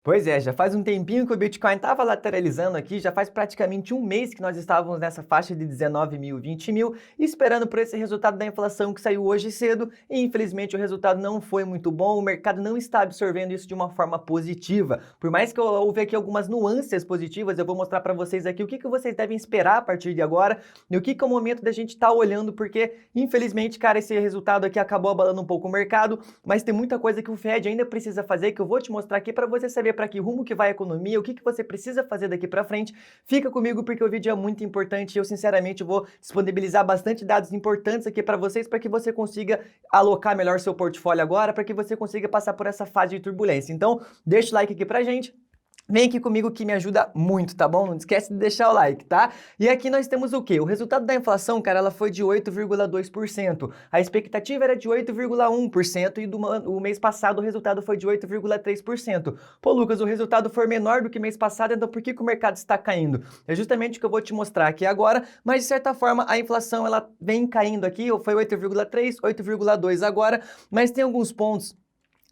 Pois é, já faz um tempinho que o Bitcoin estava lateralizando aqui, já faz praticamente um mês que nós estávamos nessa faixa de 19 mil, 20 mil, esperando por esse resultado da inflação que saiu hoje cedo, e infelizmente o resultado não foi muito bom, o mercado não está absorvendo isso de uma forma positiva. Por mais que eu houve aqui algumas nuances positivas, eu vou mostrar para vocês aqui o que vocês devem esperar a partir de agora, e o que é o momento da gente estar olhando, porque infelizmente, cara, esse resultado aqui acabou abalando um pouco o mercado, mas tem muita coisa que o Fed ainda precisa fazer, que eu vou te mostrar aqui para você saber para que rumo que vai a economia, o que você precisa fazer daqui para frente. Fica comigo porque o vídeo é muito importante e eu sinceramente vou disponibilizar bastante dados importantes aqui para vocês para que você consiga alocar melhor seu portfólio agora, para que você consiga passar por essa fase de turbulência. Então, deixa o like aqui pra gente. Vem aqui comigo que me ajuda muito, tá bom? Não esquece de deixar o like, tá? E aqui nós temos o quê? O resultado da inflação, cara, ela foi de 8,2%. A expectativa era de 8,1% e o mês passado o resultado foi de 8,3%. Pô, Lucas, o resultado foi menor do que mês passado, então por que o mercado está caindo? É justamente o que eu vou te mostrar aqui agora, mas de certa forma a inflação ela vem caindo aqui, foi 8,3, 8,2 agora, mas tem alguns pontos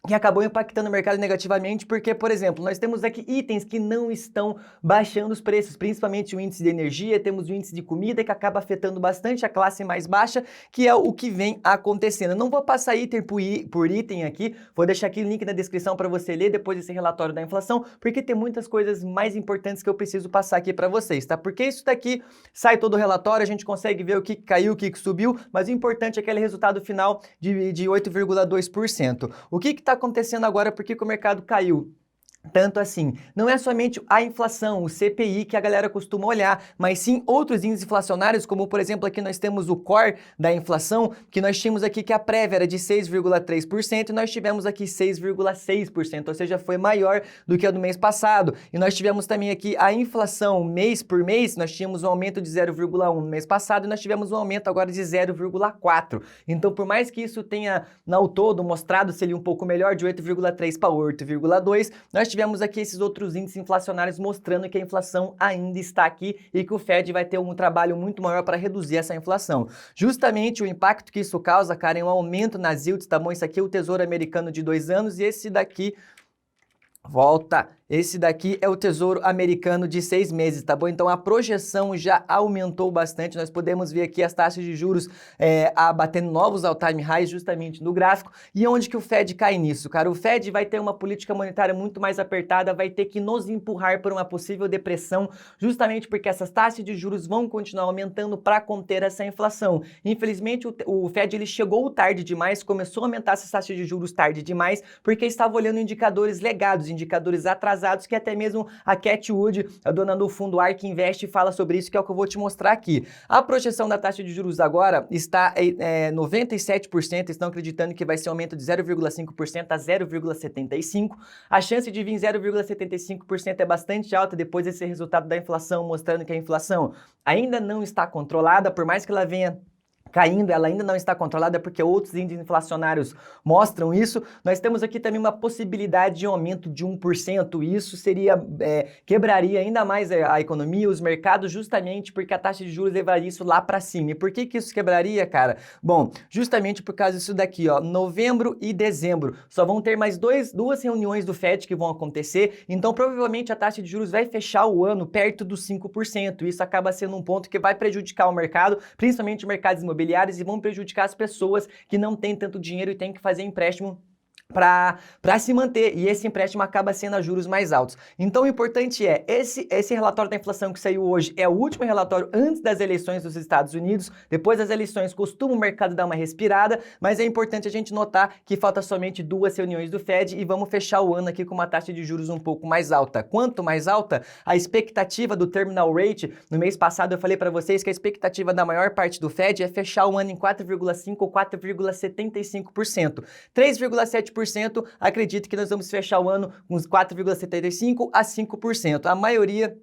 que acabou impactando o mercado negativamente, porque, por exemplo, nós temos aqui itens que não estão baixando os preços, principalmente o índice de energia, temos o índice de comida que acaba afetando bastante a classe mais baixa, que é o que vem acontecendo. Eu não vou passar item por item aqui, vou deixar aqui o link na descrição para você ler depois desse relatório da inflação, porque tem muitas coisas mais importantes que eu preciso passar aqui para vocês, tá? Porque isso daqui sai todo o relatório, a gente consegue ver o que caiu, o que subiu, mas o importante é aquele resultado final de 8,2%. O que está acontecendo agora? Por que o mercado caiu? Tanto assim, não é somente a inflação, o CPI que a galera costuma olhar, mas sim outros índices inflacionários, como por exemplo aqui nós temos o core da inflação, que nós tínhamos aqui que a prévia era de 6,3% e nós tivemos aqui 6,6%, ou seja, foi maior do que a do mês passado. E nós tivemos também aqui a inflação mês por mês, nós tínhamos um aumento de 0,1 no mês passado e nós tivemos um aumento agora de 0,4. Então, por mais que isso tenha, ao todo, mostrado ser um pouco melhor, de 8,3 para 8,2, nós tivemos aqui esses outros índices inflacionários mostrando que a inflação ainda está aqui e que o Fed vai ter um trabalho muito maior para reduzir essa inflação. Justamente o impacto que isso causa, cara, é um aumento nas yields, tá bom? Isso aqui é o Tesouro Americano de 2 anos e esse daqui... Volta! Esse daqui é o Tesouro Americano de 6 meses, tá bom? Então a projeção já aumentou bastante, nós podemos ver aqui as taxas de juros batendo novos all-time highs justamente no gráfico. E onde que o Fed cai nisso, cara? O Fed vai ter uma política monetária muito mais apertada, vai ter que nos empurrar por uma possível depressão, justamente porque essas taxas de juros vão continuar aumentando para conter essa inflação. Infelizmente o Fed ele chegou tarde demais, começou a aumentar essas taxas de juros tarde demais, porque estava olhando indicadores legados, indicadores atrasados, que até mesmo a Cathie Wood, a dona do fundo ARK Invest, fala sobre isso, que é o que eu vou te mostrar aqui. A projeção da taxa de juros agora está 97%, estão acreditando que vai ser um aumento de 0,5% a 0,75%. A chance de vir 0,75% é bastante alta depois desse resultado da inflação, mostrando que a inflação ainda não está controlada, por mais que ela venha caindo, ela ainda não está controlada porque outros índices inflacionários mostram isso. Nós temos aqui também uma possibilidade de um aumento de 1%, e isso seria, quebraria ainda mais a economia, os mercados, justamente porque a taxa de juros levaria isso lá para cima. E por que isso quebraria, cara? Bom, justamente por causa disso daqui, ó, novembro e dezembro, só vão ter mais duas reuniões do Fed que vão acontecer, então provavelmente a taxa de juros vai fechar o ano perto dos 5%, isso acaba sendo um ponto que vai prejudicar o mercado, principalmente o mercado imobiliário, e vão prejudicar as pessoas que não têm tanto dinheiro e têm que fazer empréstimo para se manter, e esse empréstimo acaba sendo a juros mais altos. Então o importante é, esse relatório da inflação que saiu hoje é o último relatório antes das eleições dos Estados Unidos. Depois das eleições costuma o mercado dar uma respirada, mas é importante a gente notar que falta somente 2 reuniões do Fed e vamos fechar o ano aqui com uma taxa de juros um pouco mais alta. Quanto mais alta? A expectativa do terminal rate, no mês passado eu falei para vocês que a expectativa da maior parte do Fed é fechar o ano em 4,5 ou 4,75%. 3,7% acredito que nós vamos fechar o ano com uns 4,75% a 5%. A maioria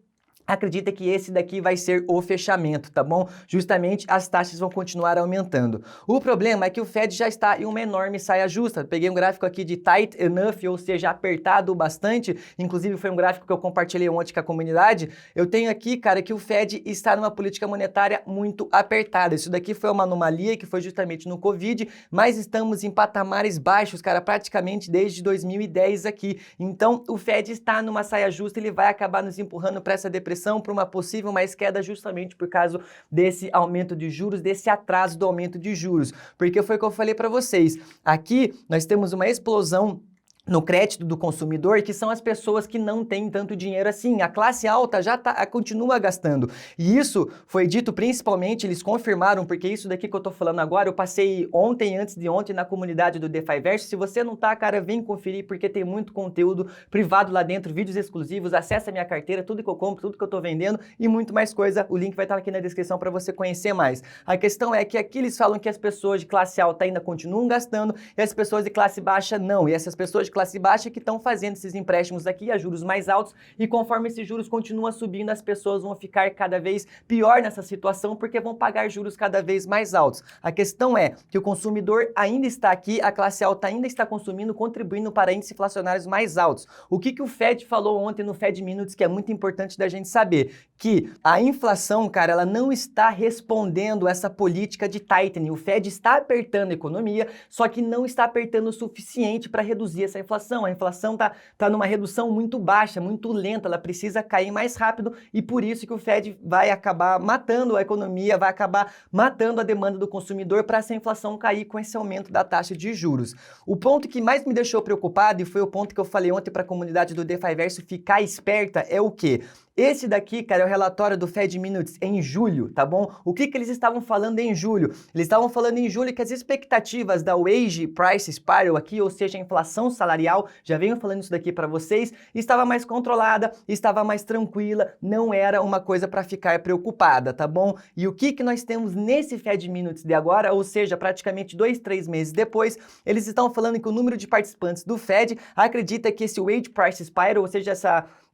acredita que esse daqui vai ser o fechamento, tá bom? Justamente as taxas vão continuar aumentando. O problema é que o Fed já está em uma enorme saia justa. Peguei um gráfico aqui de tight enough, ou seja, apertado bastante. Inclusive foi um gráfico que eu compartilhei ontem com a comunidade. Eu tenho aqui, cara, que o Fed está numa política monetária muito apertada. Isso daqui foi uma anomalia que foi justamente no Covid, mas estamos em patamares baixos, cara, praticamente desde 2010 aqui. Então, o Fed está numa saia justa, ele vai acabar nos empurrando para essa depressão, para uma possível mais queda justamente por causa desse aumento de juros, desse atraso do aumento de juros. Porque foi o que eu falei para vocês. Aqui nós temos uma explosão no crédito do consumidor, que são as pessoas que não têm tanto dinheiro assim. A classe alta já continua gastando. E isso foi dito principalmente, eles confirmaram, porque isso daqui que eu tô falando agora, eu passei ontem, antes de ontem, na comunidade do DeFiverso. Se você não tá, cara, vem conferir, porque tem muito conteúdo privado lá dentro, vídeos exclusivos, acessa a minha carteira, tudo que eu compro, tudo que eu tô vendendo e muito mais coisa. O link vai estar aqui na descrição para você conhecer mais. A questão é que aqui eles falam que as pessoas de classe alta ainda continuam gastando e as pessoas de classe baixa não. E essas pessoas de classe baixa que estão fazendo esses empréstimos aqui a juros mais altos, e conforme esses juros continuam subindo, as pessoas vão ficar cada vez pior nessa situação, porque vão pagar juros cada vez mais altos. A questão é que o consumidor ainda está aqui, a classe alta ainda está consumindo, contribuindo para índices inflacionários mais altos. O que o Fed falou ontem no Fed Minutes, que é muito importante da gente saber, que a inflação, cara, ela não está respondendo essa política de tightening. O Fed está apertando a economia, só que não está apertando o suficiente para reduzir essa inflação. A inflação tá numa redução muito baixa, muito lenta, ela precisa cair mais rápido, e por isso que o Fed vai acabar matando a economia, vai acabar matando a demanda do consumidor para essa inflação cair com esse aumento da taxa de juros. O ponto que mais me deixou preocupado, e foi o ponto que eu falei ontem para a comunidade do DeFiverso ficar esperta, é o quê? Esse daqui, cara, é o relatório do Fed Minutes em julho, tá bom? O que eles estavam falando em julho? Eles estavam falando em julho que as expectativas da Wage Price Spiral aqui, ou seja, a inflação salarial, já venho falando isso daqui para vocês, estava mais controlada, estava mais tranquila, não era uma coisa para ficar preocupada, tá bom? E o que nós temos nesse Fed Minutes de agora, ou seja, praticamente 2, 3 meses depois, eles estão falando que o número de participantes do Fed acredita que esse Wage Price Spiral, ou seja,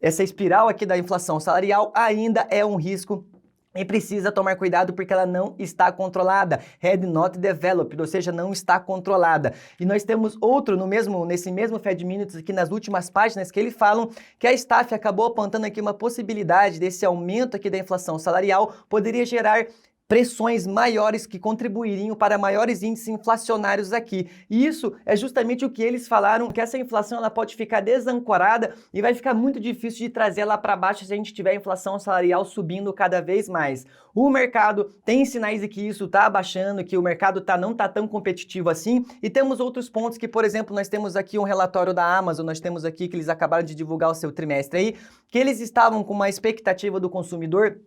essa espiral aqui da inflação salarial ainda é um risco e precisa tomar cuidado porque ela não está controlada, had not developed, ou seja, não está controlada. E nós temos outro nesse mesmo Fed Minutes aqui nas últimas páginas que eles falam que a Staff acabou apontando aqui uma possibilidade desse aumento aqui da inflação salarial poderia gerar pressões maiores que contribuiriam para maiores índices inflacionários aqui. E isso é justamente o que eles falaram, que essa inflação ela pode ficar desancorada e vai ficar muito difícil de trazer lá para baixo se a gente tiver a inflação salarial subindo cada vez mais. O mercado tem sinais de que isso está abaixando, que o mercado não está tão competitivo assim, e temos outros pontos que, por exemplo, nós temos aqui um relatório da Amazon, nós temos aqui que eles acabaram de divulgar o seu trimestre aí, que eles estavam com uma expectativa do consumidor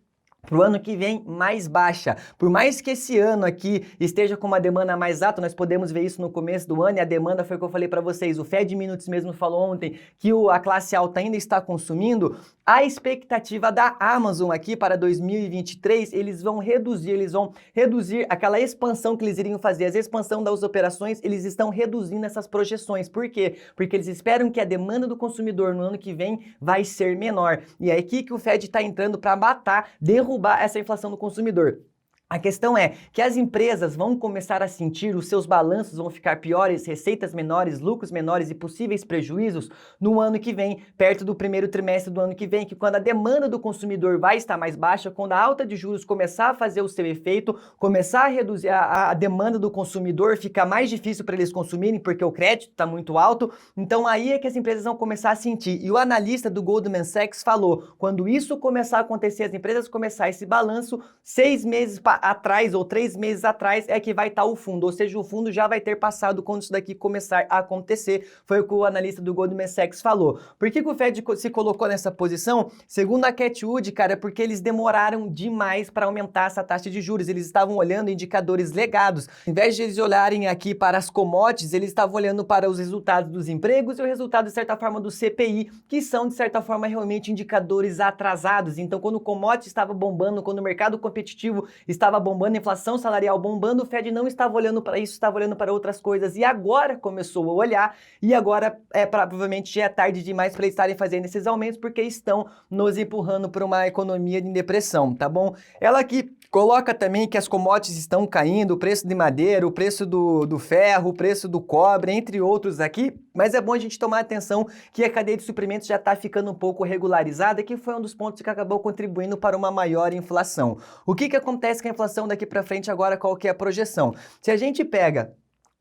para o ano que vem mais baixa. Por mais que esse ano aqui esteja com uma demanda mais alta, nós podemos ver isso no começo do ano, e a demanda foi o que eu falei para vocês, o Fed Minutes mesmo falou ontem que a classe alta ainda está consumindo. A expectativa da Amazon aqui para 2023, eles vão reduzir aquela expansão que eles iriam fazer, a expansão das operações, eles estão reduzindo essas projeções. Por quê? Porque eles esperam que a demanda do consumidor no ano que vem vai ser menor. E é aqui que o Fed está entrando para derrubar essa inflação do consumidor. A questão é que as empresas vão começar a sentir, os seus balanços vão ficar piores, receitas menores, lucros menores e possíveis prejuízos no ano que vem, perto do primeiro trimestre do ano que vem, que quando a demanda do consumidor vai estar mais baixa, quando a alta de juros começar a fazer o seu efeito, começar a reduzir a demanda do consumidor, fica mais difícil para eles consumirem porque o crédito está muito alto, então aí é que as empresas vão começar a sentir. E o analista do Goldman Sachs falou, quando isso começar a acontecer, as empresas começar esse balanço, 6 meses atrás ou 3 meses atrás é que vai estar o fundo, ou seja, o fundo já vai ter passado quando isso daqui começar a acontecer, foi o que o analista do Goldman Sachs falou. Por que o Fed se colocou nessa posição? Segundo a Cathie Wood, cara, é porque eles demoraram demais para aumentar essa taxa de juros, eles estavam olhando indicadores legados, em vez de eles olharem aqui para as commodities, eles estavam olhando para os resultados dos empregos e o resultado, de certa forma, do CPI, que são, de certa forma, realmente indicadores atrasados. Então, quando o commodity estava bombando, quando o mercado competitivo estava estava bombando, inflação salarial bombando, o Fed não estava olhando para isso, estava olhando para outras coisas e agora começou a olhar e agora provavelmente já é tarde demais para eles estarem fazendo esses aumentos porque estão nos empurrando para uma economia de depressão, tá bom? Ela aqui coloca também que as commodities estão caindo, o preço de madeira, o preço do ferro, o preço do cobre, entre outros aqui, mas é bom a gente tomar atenção que a cadeia de suprimentos já está ficando um pouco regularizada, que foi um dos pontos que acabou contribuindo para uma maior inflação. O que acontece com a inflação daqui para frente agora, qual que é a projeção? Se a gente pega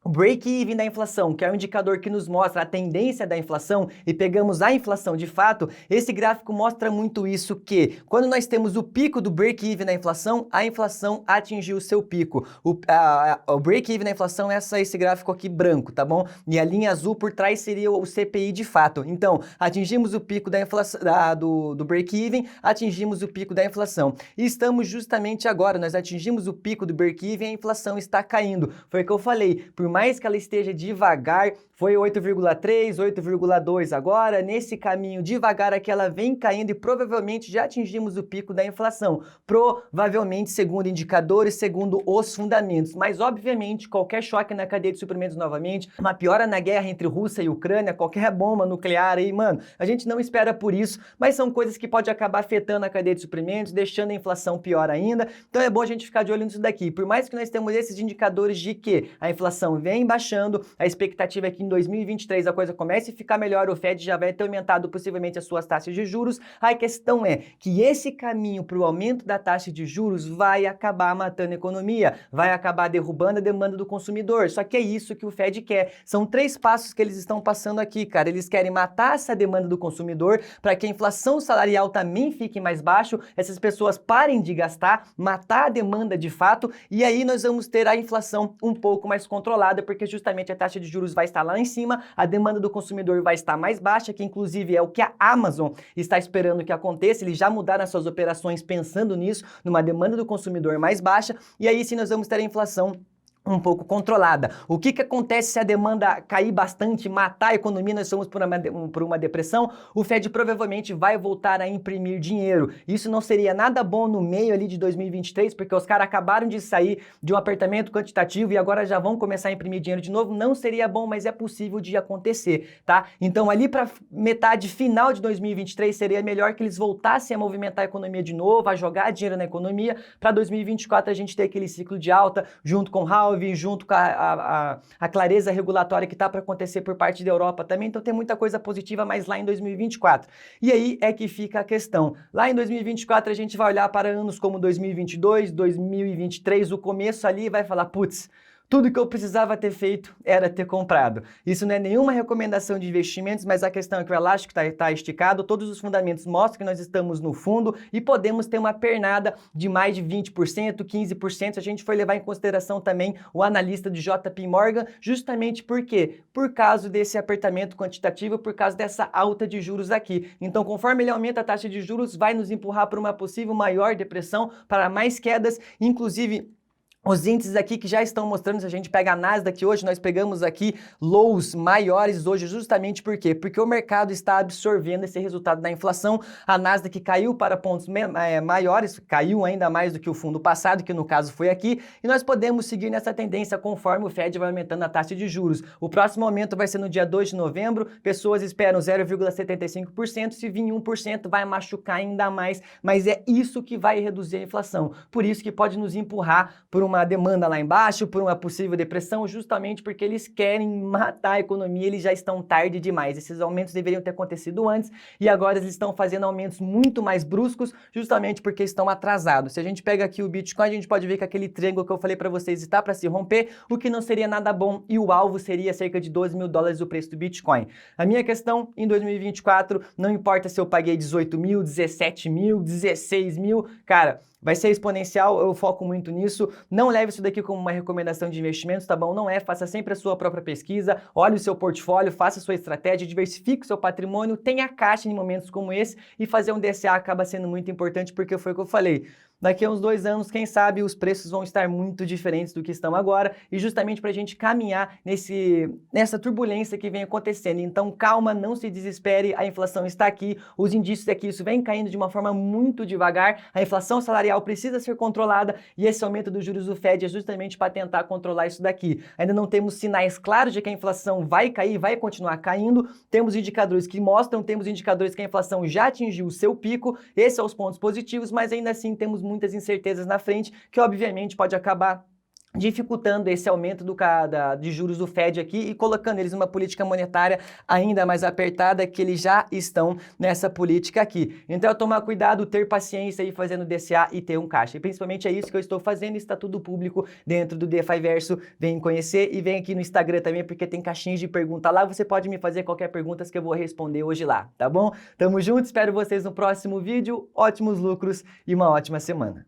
o break-even da inflação, que é um indicador que nos mostra a tendência da inflação, e pegamos a inflação de fato, esse gráfico mostra muito isso que, quando nós temos o pico do break-even da inflação, a inflação atingiu o seu pico. O break-even da inflação é esse gráfico aqui branco, tá bom? E a linha azul por trás seria o CPI de fato. Então, atingimos o pico da inflação, do break-even, atingimos o pico da inflação. E estamos justamente agora, nós atingimos o pico do break-even e a inflação está caindo. Foi o que eu falei, por mais que ela esteja devagar, foi 8,3, 8,2 agora, nesse caminho devagar aqui ela vem caindo e provavelmente já atingimos o pico da inflação, provavelmente segundo indicadores, segundo os fundamentos, mas obviamente qualquer choque na cadeia de suprimentos novamente, uma piora na guerra entre Rússia e Ucrânia, qualquer bomba nuclear aí, mano, a gente não espera por isso, mas são coisas que podem acabar afetando a cadeia de suprimentos, deixando a inflação pior ainda, então é bom a gente ficar de olho nisso daqui, por mais que nós temos esses indicadores de que a inflação vem baixando, a expectativa é que em 2023 a coisa comece a ficar melhor, o Fed já vai ter aumentado possivelmente as suas taxas de juros. A questão é que esse caminho para o aumento da taxa de juros vai acabar matando a economia, vai acabar derrubando a demanda do consumidor, só que é isso que o Fed quer. São 3 passos que eles estão passando aqui, cara. Eles querem matar essa demanda do consumidor para que a inflação salarial também fique mais baixo, essas pessoas parem de gastar, matar a demanda de fato, e aí nós vamos ter a inflação um pouco mais controlada, porque justamente a taxa de juros vai estar lá em cima, a demanda do consumidor vai estar mais baixa, que inclusive é o que a Amazon está esperando que aconteça. Eles já mudaram as suas operações pensando nisso, numa demanda do consumidor mais baixa, e aí sim nós vamos ter a inflação um pouco controlada. O que acontece se a demanda cair bastante, matar a economia, nós somos por uma depressão? O Fed provavelmente vai voltar a imprimir dinheiro. Isso não seria nada bom no meio ali de 2023, porque os caras acabaram de sair de um apertamento quantitativo e agora já vão começar a imprimir dinheiro de novo. Não seria bom, mas é possível de acontecer, tá? Então ali para metade final de 2023 seria melhor que eles voltassem a movimentar a economia de novo, a jogar dinheiro na economia. Para 2024 a gente ter aquele ciclo de alta junto com o junto com a clareza regulatória que está para acontecer por parte da Europa também, então tem muita coisa positiva, mas lá em 2024. E aí é que fica a questão. Lá em 2024 a gente vai olhar para anos como 2022, 2023, o começo ali vai falar, putz, tudo que eu precisava ter feito era ter comprado. Isso não é nenhuma recomendação de investimentos, mas a questão é que o elástico está esticado, todos os fundamentos mostram que nós estamos no fundo e podemos ter uma pernada de mais de 20%, 15%, se a gente for levar em consideração também o analista de JP Morgan, justamente por quê? Por causa desse apertamento quantitativo, por causa dessa alta de juros aqui. Então, conforme ele aumenta a taxa de juros, vai nos empurrar para uma possível maior depressão, para mais quedas, inclusive os índices aqui que já estão mostrando, se a gente pega a Nasdaq hoje, nós pegamos aqui lows maiores hoje, justamente por quê? Porque o mercado está absorvendo esse resultado da inflação, a Nasdaq caiu para pontos maiores, caiu ainda mais do que o fundo passado, que no caso foi aqui, e nós podemos seguir nessa tendência conforme o Fed vai aumentando a taxa de juros. O próximo aumento vai ser no dia 2 de novembro, pessoas esperam 0,75%, se vir 1% vai machucar ainda mais, mas é isso que vai reduzir a inflação, por isso que pode nos empurrar por uma demanda lá embaixo, por uma possível depressão, justamente porque eles querem matar a economia, eles já estão tarde demais. Esses aumentos deveriam ter acontecido antes e agora eles estão fazendo aumentos muito mais bruscos, justamente porque estão atrasados. Se a gente pega aqui o Bitcoin, a gente pode ver que aquele triângulo que eu falei para vocês está para se romper, o que não seria nada bom e o alvo seria cerca de $12 mil o preço do Bitcoin. A minha questão em 2024, não importa se eu paguei 18 mil, 17 mil, 16 mil, cara, vai ser exponencial, eu foco muito nisso. Não leve isso daqui como uma recomendação de investimentos, tá bom? Não é, faça sempre a sua própria pesquisa, olhe o seu portfólio, faça a sua estratégia, diversifique o seu patrimônio, tenha caixa em momentos como esse e fazer um DCA acaba sendo muito importante porque foi o que eu falei. daqui a uns 2 anos, quem sabe os preços vão estar muito diferentes do que estão agora, e justamente para a gente caminhar nessa turbulência que vem acontecendo. Então, calma, não se desespere, a inflação está aqui, os indícios é que isso vem caindo de uma forma muito devagar, a inflação salarial precisa ser controlada, e esse aumento dos juros do Fed é justamente para tentar controlar isso daqui. Ainda não temos sinais claros de que a inflação vai cair, vai continuar caindo, temos indicadores que mostram, temos indicadores que a inflação já atingiu o seu pico, esses são os pontos positivos, mas ainda assim temos muitas incertezas na frente, que obviamente pode acabar dificultando esse aumento de juros do Fed aqui e colocando eles numa política monetária ainda mais apertada, que eles já estão nessa política aqui. Então é tomar cuidado, ter paciência aí fazendo DCA e ter um caixa. E principalmente é isso que eu estou fazendo, está tudo público dentro do DeFi Verso. Vem conhecer e vem aqui no Instagram também, porque tem caixinhas de pergunta lá, você pode me fazer qualquer pergunta que eu vou responder hoje lá, tá bom? Tamo junto, espero vocês no próximo vídeo, ótimos lucros e uma ótima semana.